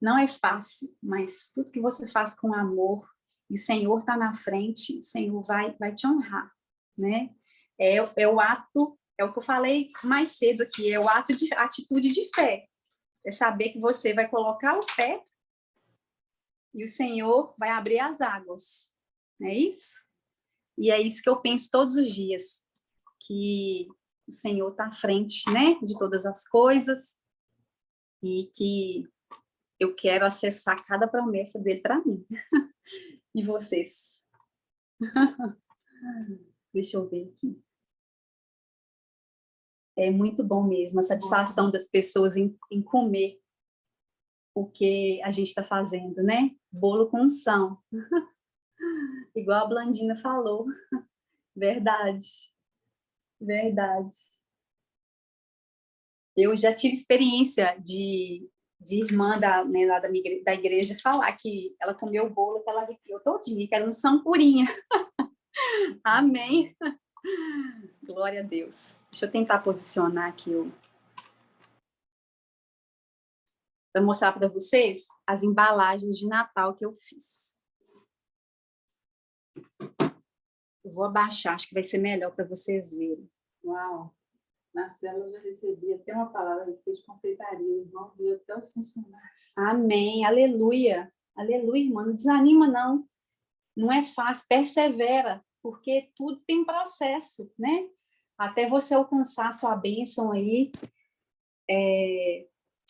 Não é fácil, mas tudo que você faz com amor, e o Senhor está na frente, o Senhor vai te honrar, né? É o ato, é o que eu falei mais cedo aqui, é o ato de atitude de fé. É saber que você vai colocar o pé e o Senhor vai abrir as águas. É isso? E é isso que eu penso todos os dias, que o Senhor está à frente, né, de todas as coisas e que eu quero acessar cada promessa dele para mim. E vocês? Deixa eu ver aqui. É muito bom mesmo a satisfação das pessoas em comer o que a gente está fazendo, né? Bolo com unção. Igual a Blandina falou. Verdade. Verdade. Eu já tive experiência de irmã né, lá da igreja falar que ela comeu o bolo que ela arrepiou todinha, que era unção purinha. Amém. Glória a Deus. Deixa eu tentar posicionar aqui para mostrar para vocês as embalagens de Natal que eu fiz. Eu vou abaixar, acho que vai ser melhor para vocês verem. Uau! Na célula eu já recebi até uma palavra a respeito de confeitaria. O irmão viu até os funcionários. Amém. Aleluia. Aleluia, irmão. Não desanima, não. Não é fácil. Persevera, porque tudo tem processo, né? Até você alcançar a sua bênção aí,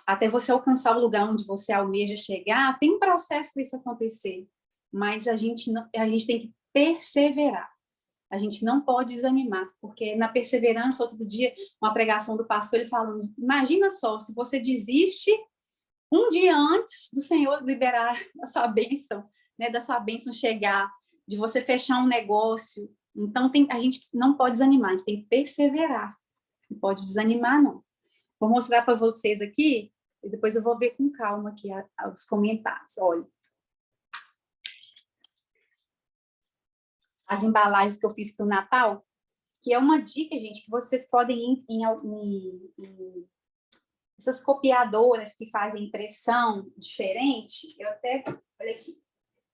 até você alcançar o lugar onde você almeja chegar, tem um processo para isso acontecer. Mas a gente tem que perseverar. A gente não pode desanimar, porque na perseverança, outro dia, uma pregação do pastor, ele falando, imagina só, se você desiste um dia antes do Senhor liberar a sua bênção, né, da sua bênção chegar, de você fechar um negócio. Então, a gente não pode desanimar, a gente tem que perseverar. Não pode desanimar, não. Vou mostrar para vocês aqui, e depois eu vou ver com calma aqui os comentários. Olha. As embalagens que eu fiz para o Natal, que é uma dica, gente, que vocês podem ir em essas copiadoras que fazem impressão diferente. Eu até, olha aqui,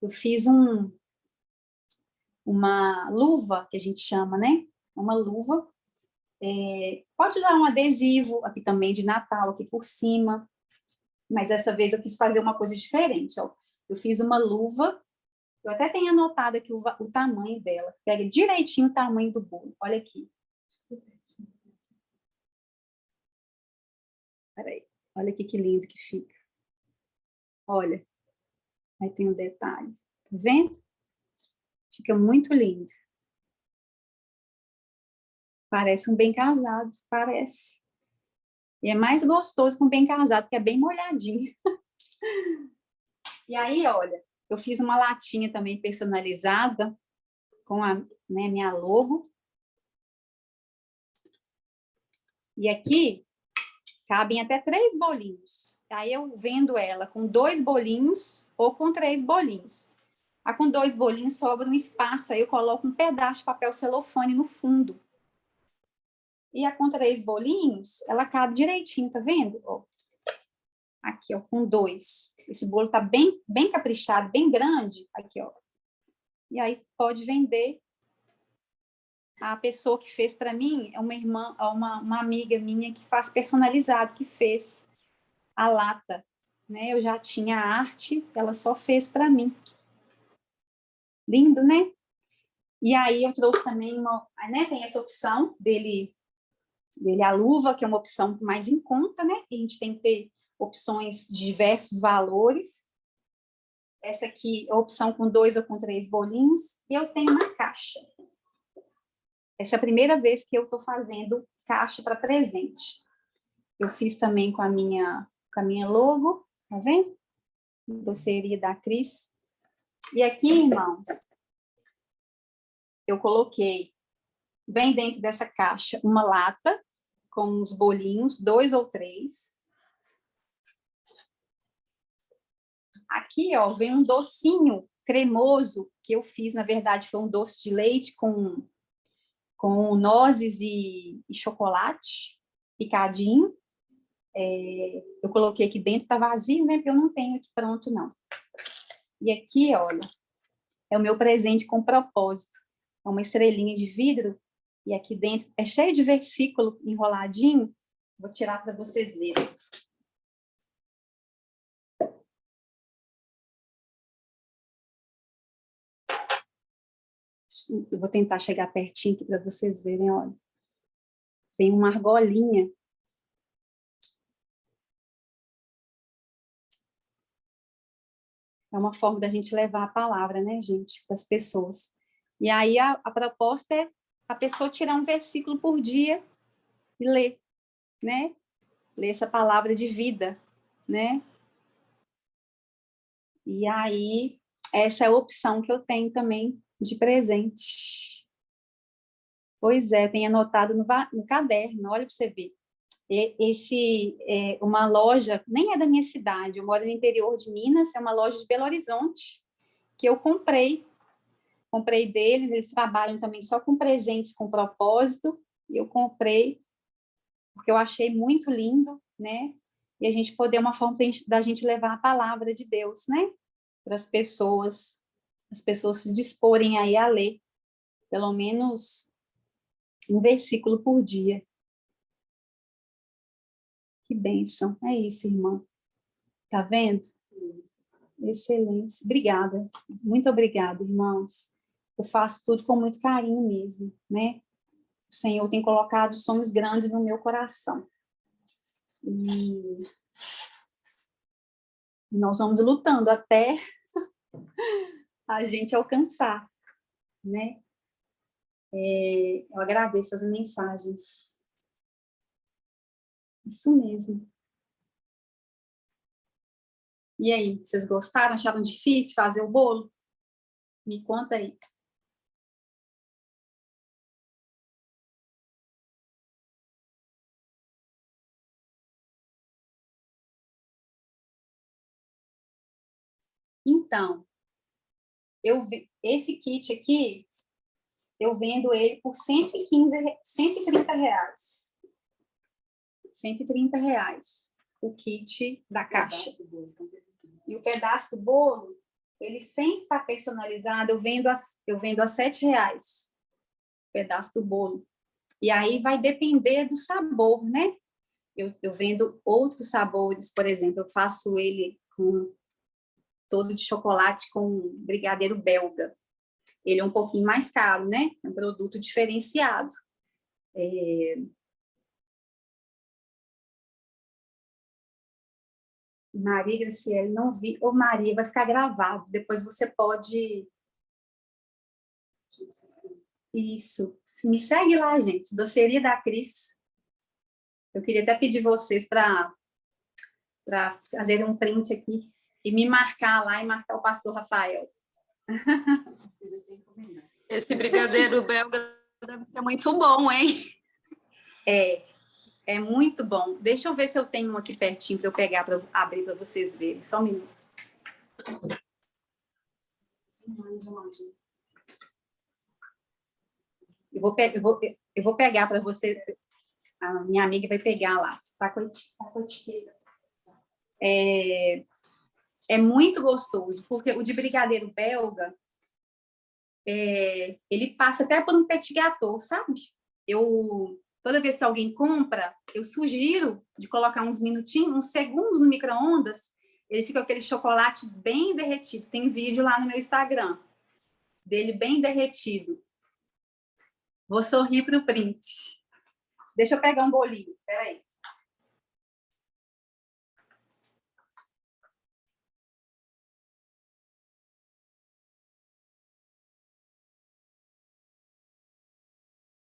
eu fiz uma luva, que a gente chama, né? Uma luva. Pode usar um adesivo aqui também de Natal, aqui por cima. Mas dessa vez eu quis fazer uma coisa diferente. Ó. Eu fiz uma luva. Eu até tenho anotado aqui o tamanho dela. Pega direitinho o tamanho do bolo. Olha aqui. Peraí. Olha aqui que lindo que fica. Olha. Aí tem um detalhe. Tá vendo? Fica muito lindo. Parece um bem casado. Parece. E é mais gostoso com bem casado, porque é bem molhadinho. E aí, olha, eu fiz uma latinha também personalizada com a minha logo. E aqui cabem até 3 bolinhos. Aí eu vendo ela com 2 bolinhos ou com 3 bolinhos. A com 2 bolinhos sobra um espaço, aí eu coloco um pedaço de papel celofane no fundo. E a com 3 bolinhos, ela cabe direitinho, tá vendo? Ó. Aqui, ó, com 2. Esse bolo tá bem, bem caprichado, bem grande. Aqui, ó. E aí pode vender. A pessoa que fez para mim é uma irmã, uma amiga minha que faz personalizado, que fez a lata, né? Eu já tinha a arte, ela só fez para mim. Lindo, né? E aí eu trouxe também né? Tem essa opção dele a luva, que é uma opção mais em conta, né? A gente tem que ter opções de diversos valores. Essa aqui é a opção com 2 ou com 3 bolinhos. E eu tenho uma caixa. Essa é a primeira vez que eu estou fazendo caixa para presente. Eu fiz também com a minha logo, tá vendo? Doceria da Cris. E aqui, irmãos, eu coloquei, vem dentro dessa caixa, uma lata com os bolinhos, 2 ou 3. aqui, ó, vem um docinho cremoso que eu fiz, na verdade, foi um doce de leite com nozes e chocolate picadinho. Eu coloquei aqui dentro, tá vazio, né? Porque eu não tenho aqui pronto, não. E aqui, olha, é o meu presente com propósito. É uma estrelinha de vidro e aqui dentro é cheio de versículo enroladinho. Vou tirar para vocês verem. Eu vou tentar chegar pertinho aqui para vocês verem, olha. Tem uma argolinha. É uma forma da gente levar a palavra, né, gente, para as pessoas. E aí a proposta é a pessoa tirar um versículo por dia e ler, né? Ler essa palavra de vida, né? E aí, essa é a opção que eu tenho também de presente. Pois é, tem anotado no caderno, olha para você ver. Esse é uma loja, nem é da minha cidade, eu moro no interior de Minas, é uma loja de Belo Horizonte, que eu comprei deles, eles trabalham também só com presentes com propósito, e eu comprei porque eu achei muito lindo, né? E a gente poder, uma forma da gente levar a palavra de Deus, né? Para as pessoas se disporem aí a ler, pelo menos um versículo por dia. Que bênção. É isso, irmão. Tá vendo? Excelência. Obrigada. Muito obrigada, irmãos. Eu faço tudo com muito carinho mesmo, né? O Senhor tem colocado sonhos grandes no meu coração. E nós vamos lutando até a gente alcançar, né? Eu agradeço as mensagens. Isso mesmo. E aí, vocês gostaram? Acharam difícil fazer o bolo? Me conta aí. Então, esse kit aqui, eu vendo ele por 130 reais. 130 reais. O kit da caixa. E o pedaço do bolo, ele sempre está personalizado, eu vendo a 7 reais. O pedaço do bolo. E aí vai depender do sabor, né? Eu vendo outros sabores, por exemplo, eu faço ele com todo de chocolate com brigadeiro belga. Ele é um pouquinho mais caro, né? É um produto diferenciado. Maria Graciele, não vi. Ô, Maria, vai ficar gravado. Depois você pode... Isso. Me segue lá, gente. Doceria da Cris. Eu queria até pedir vocês para fazer um print aqui e me marcar lá e marcar o pastor Rafael. Esse brigadeiro belga deve ser muito bom, hein? É muito bom. Deixa eu ver se eu tenho um aqui pertinho para eu pegar, para abrir para vocês verem. Só um minuto. Eu vou pegar para você. A minha amiga vai pegar lá. Pacoteira. É muito gostoso, porque o de brigadeiro belga, ele passa até por um petit gâteau, sabe? Toda vez que alguém compra, eu sugiro de colocar uns minutinhos, uns segundos no micro-ondas, ele fica com aquele chocolate bem derretido. Tem vídeo lá no meu Instagram dele bem derretido. Vou sorrir para o print. Deixa eu pegar um bolinho, peraí.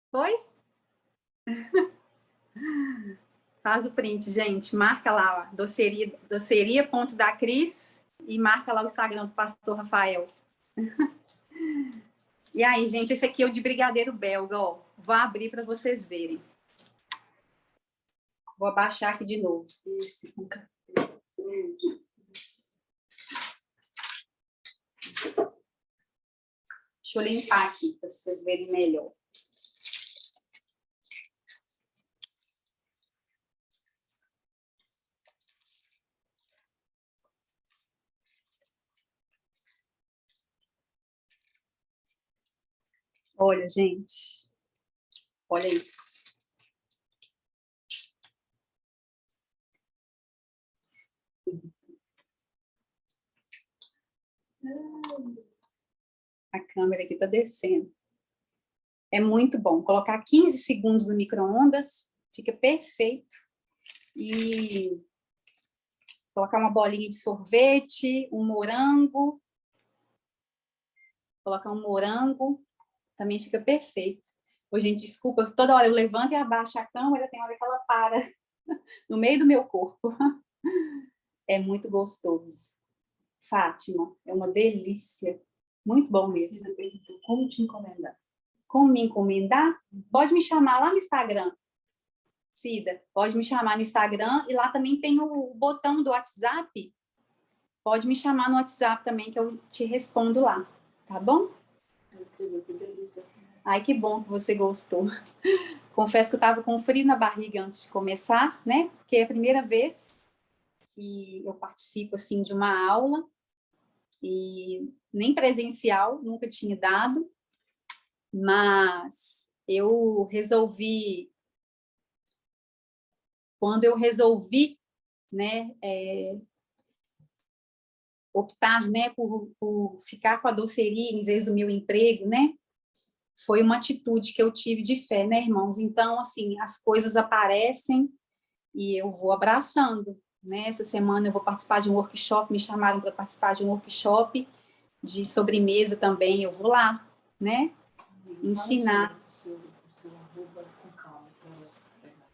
Foi? Faz o print, gente. Marca lá, ó, doceria.dacris e marca lá o Instagram do pastor Rafael. E aí, gente, esse aqui é o de brigadeiro belga, ó. Vou abrir para vocês verem. Vou abaixar aqui de novo. Deixa eu limpar aqui para vocês verem melhor. Olha, gente. Olha isso. A câmera aqui está descendo. É muito bom. Colocar 15 segundos no micro-ondas, fica perfeito. E colocar uma bolinha de sorvete, um morango. Colocar um morango, também fica perfeito. Ô, gente, desculpa, toda hora eu levanto e abaixo a câmera, tem hora que ela para no meio do meu corpo. É muito gostoso. Fátima, é uma delícia. Muito bom mesmo. Cida perguntou como te encomendar. Como me encomendar? Pode me chamar lá no Instagram. Cida, pode me chamar no Instagram e lá também tem o botão do WhatsApp. Pode me chamar no WhatsApp também que eu te respondo lá, tá bom? Ela escreveu que delícia. Ai, que bom que você gostou. Confesso que eu estava com frio na barriga antes de começar, né? Porque é a primeira vez que eu participo, assim, de uma aula e nem presencial, nunca tinha dado, mas eu resolvi, quando eu resolvi, né, optar, né, por ficar com a doceria em vez do meu emprego, né, foi uma atitude que eu tive de fé, né, irmãos? Então, assim, as coisas aparecem e eu vou abraçando, né? Essa semana eu vou participar de um workshop, me chamaram para participar de um workshop de sobremesa também, eu vou lá, né? Ensinar. O seu arroba com calma para elas pegarem.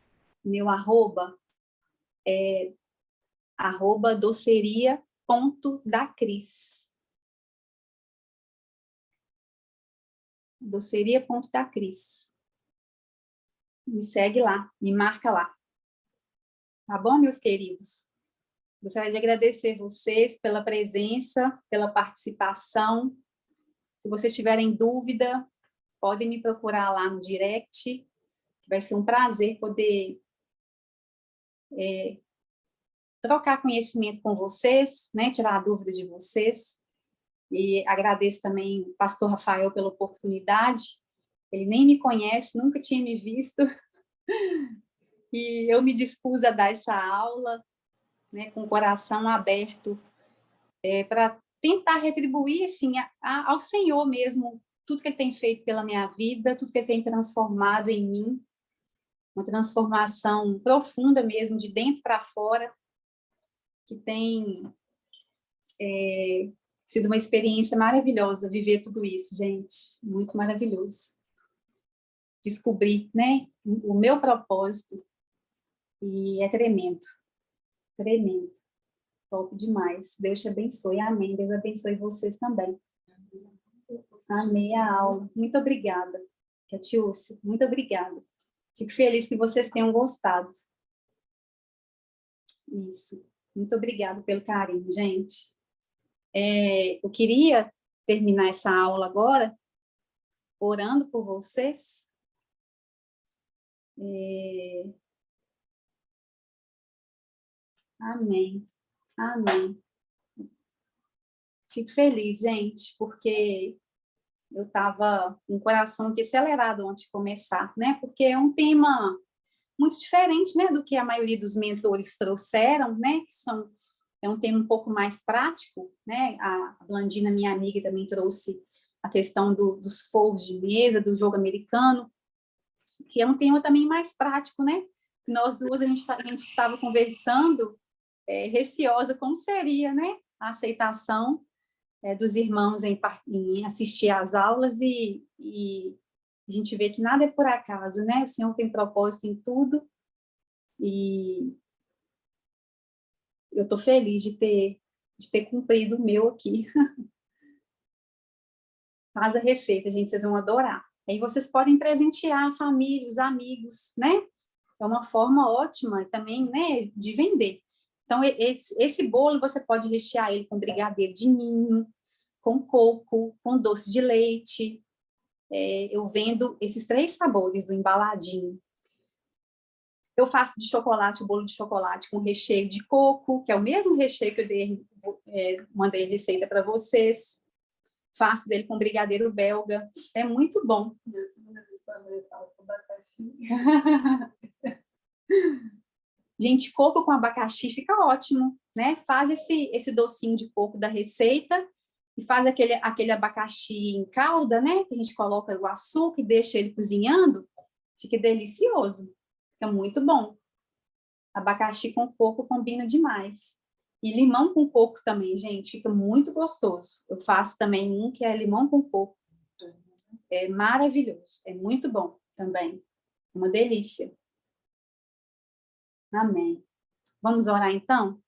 Meu arroba é @doceria.dacris. Doceria.dacris. Me segue lá, me marca lá. Tá bom, meus queridos? Gostaria de agradecer vocês pela presença, pela participação. Se vocês tiverem dúvida, podem me procurar lá no direct. Vai ser um prazer poder trocar conhecimento com vocês, né? Tirar a dúvida de vocês. E agradeço também o pastor Rafael pela oportunidade. Ele nem me conhece, nunca tinha me visto. E eu me dispus a dar essa aula, né, com o coração aberto, para tentar retribuir assim, ao Senhor mesmo tudo que Ele tem feito pela minha vida, tudo que Ele tem transformado em mim, uma transformação profunda mesmo, de dentro para fora, que tem sido uma experiência maravilhosa viver tudo isso, gente, muito maravilhoso. Descobrir, né, o meu propósito, e é tremendo, tremendo. Top demais. Deus te abençoe. Amém. Deus abençoe vocês também. Amei a aula. Muito obrigada, Catiúcia. Muito obrigada. Fico feliz que vocês tenham gostado. Isso. Muito obrigada pelo carinho, gente. Eu queria terminar essa aula agora orando por vocês. Amém. Amém. Fico feliz, gente, porque eu estava com o coração aqui acelerado antes de começar, né? Porque é um tema muito diferente, né, do que a maioria dos mentores trouxeram, né? É um tema um pouco mais prático, né? A Blandina, minha amiga, também trouxe a questão dos fogos de mesa, do jogo americano, que é um tema também mais prático, né? Nós duas, a gente estava conversando, receosa como seria, né? A aceitação dos irmãos em assistir às aulas e a gente vê que nada é por acaso, né? O Senhor tem propósito em tudo e eu estou feliz de ter cumprido o meu aqui. Faz a receita, gente, vocês vão adorar. Aí vocês podem presentear a família, os amigos, né? É uma forma ótima também, né, de vender. Então, esse bolo você pode rechear ele com brigadeiro de ninho, com coco, com doce de leite. Eu vendo esses 3 sabores do embaladinho. Eu faço de chocolate, o bolo de chocolate com recheio de coco, que é o mesmo recheio que eu mandei receita para vocês. Faço dele com brigadeiro belga. É muito bom. Minha segunda vez que eu falo com abacaxi. Gente, coco com abacaxi fica ótimo, né? Faz esse docinho de coco da receita e faz aquele abacaxi em calda, né? Que a gente coloca o açúcar e deixa ele cozinhando. Fica delicioso. Fica muito bom. Abacaxi com coco combina demais. E limão com coco também, gente. Fica muito gostoso. Eu faço também um que é limão com coco. É maravilhoso. É muito bom também. Uma delícia. Amém. Vamos orar então?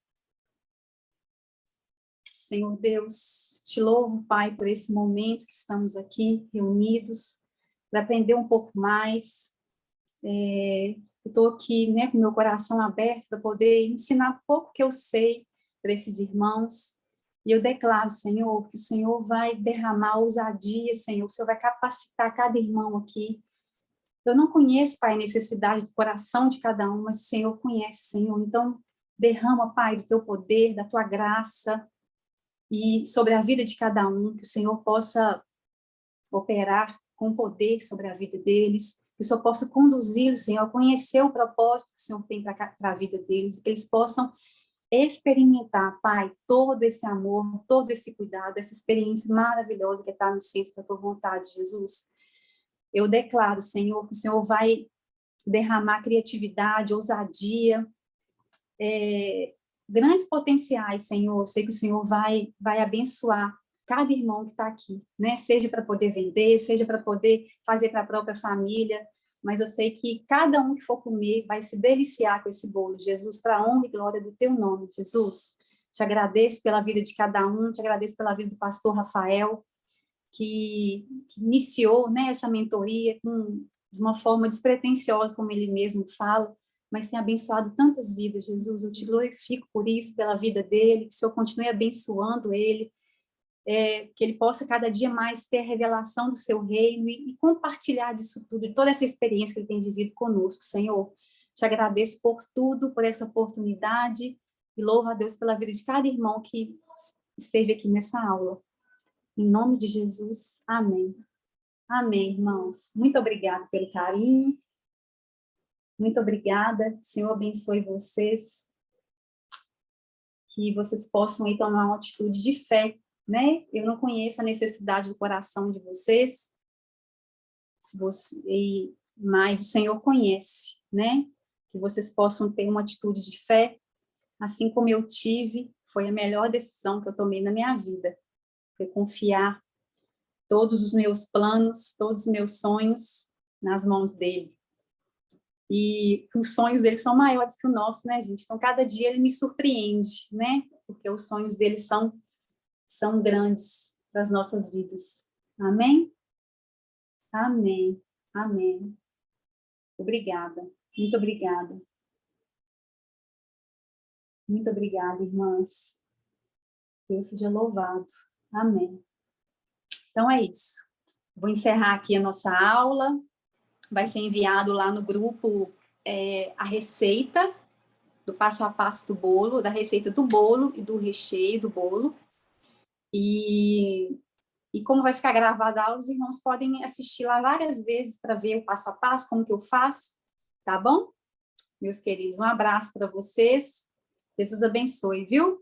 Senhor Deus, te louvo, Pai, por esse momento que estamos aqui reunidos para aprender um pouco mais. Eu estou aqui, né, com meu coração aberto para poder ensinar um pouco que eu sei para esses irmãos. E eu declaro, Senhor, que o Senhor vai derramar ousadia, Senhor. O Senhor vai capacitar cada irmão aqui. Eu não conheço, Pai, a necessidade do coração de cada um, mas o Senhor conhece, Senhor. Então, derrama, Pai, do teu poder, da tua graça, e sobre a vida de cada um, que o Senhor possa operar com poder sobre a vida deles, que o Senhor possa conduzir o Senhor a conhecer o propósito que o Senhor tem para a vida deles, que eles possam experimentar, Pai, todo esse amor, todo esse cuidado, essa experiência maravilhosa que está no centro da tua vontade, Jesus. Eu declaro, Senhor, que o Senhor vai derramar criatividade, ousadia, grandes potenciais, Senhor. Eu sei que o Senhor vai abençoar cada irmão que está aqui, né? Seja para poder vender, seja para poder fazer para a própria família, mas eu sei que cada um que for comer vai se deliciar com esse bolo, Jesus, para a honra e glória do teu nome, Jesus. Te agradeço pela vida de cada um, te agradeço pela vida do pastor Rafael, que iniciou, né, essa mentoria de uma forma despretensiosa, como ele mesmo fala, mas tem abençoado tantas vidas, Jesus. Eu te glorifico por isso, pela vida dele, que o Senhor continue abençoando ele, que ele possa cada dia mais ter a revelação do seu reino e compartilhar disso tudo, de toda essa experiência que ele tem vivido conosco, Senhor. Te agradeço por tudo, por essa oportunidade, e louvo a Deus pela vida de cada irmão que esteve aqui nessa aula. Em nome de Jesus, amém. Amém, irmãos. Muito obrigada pelo carinho. Muito obrigada. O Senhor abençoe vocês. Que vocês possam aí tomar uma atitude de fé, né? Eu não conheço a necessidade do coração de vocês, mas o Senhor conhece, né? Que vocês possam ter uma atitude de fé, assim como eu tive, foi a melhor decisão que eu tomei na minha vida. Foi confiar todos os meus planos, todos os meus sonhos nas mãos dele. E os sonhos dele são maiores que o nosso, né, gente? Então, cada dia ele me surpreende, né? Porque os sonhos dele são grandes para as nossas vidas. Amém? Amém. Amém. Obrigada. Muito obrigada. Muito obrigada, irmãs. Deus seja louvado. Amém. Então, é isso. Vou encerrar aqui a nossa aula. Vai ser enviado lá no grupo a receita do passo a passo do bolo, da receita do bolo e do recheio do bolo. E como vai ficar gravada a aula, os irmãos podem assistir lá várias vezes para ver o passo a passo, como que eu faço, tá bom? Meus queridos, um abraço para vocês. Jesus abençoe, viu?